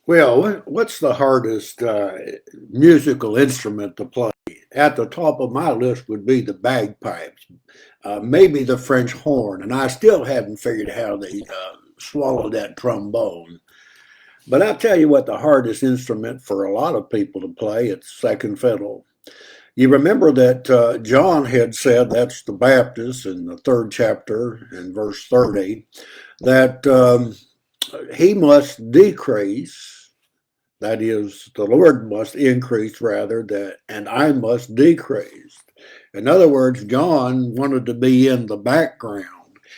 Well, what's the hardest musical instrument to play? At the top of my list would be the bagpipes, maybe the French horn, and I still haven't figured out how they swallow that trombone. But I'll tell you what the hardest instrument for a lot of people to play, it's second fiddle. You remember that John had said, that's the Baptist in the third chapter in verse 30, that he must decrease, that is, the Lord must increase rather, that, and I must decrease. In other words, John wanted to be in the background.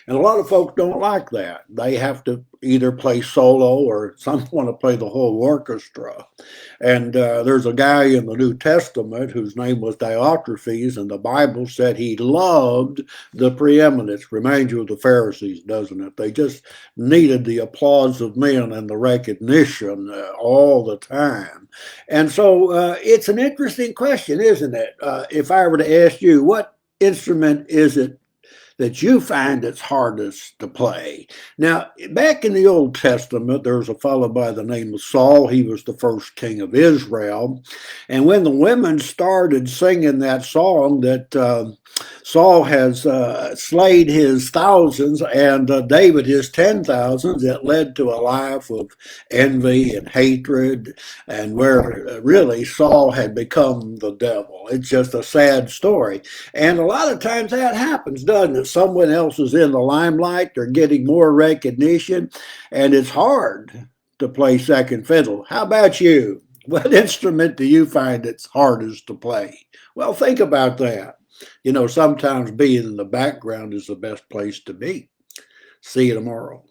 And a lot of folks don't like that. They have to either play solo or some want to play the whole orchestra. And there's a guy in the New Testament whose name was Diotrephes, and the Bible said he loved the preeminence. Reminds you of the Pharisees, doesn't it? They just needed the applause of men and the recognition all the time. And so it's an interesting question, isn't it? If I were to ask you, what instrument is it that you find it's hardest to play? Now, back in the Old Testament, there was a fellow by the name of Saul. He was the first king of Israel. And when the women started singing that song that Saul has slayed his thousands and David his 10,000s, it led to a life of envy and hatred, and where really Saul had become the devil. It's just a sad story. And a lot of times that happens, doesn't it? Someone else is in the limelight, they're getting more recognition, and it's hard to play second fiddle. How about you? What instrument do you find it's hardest to play? Well, think about that. Sometimes being in the background is the best place to be. See you tomorrow.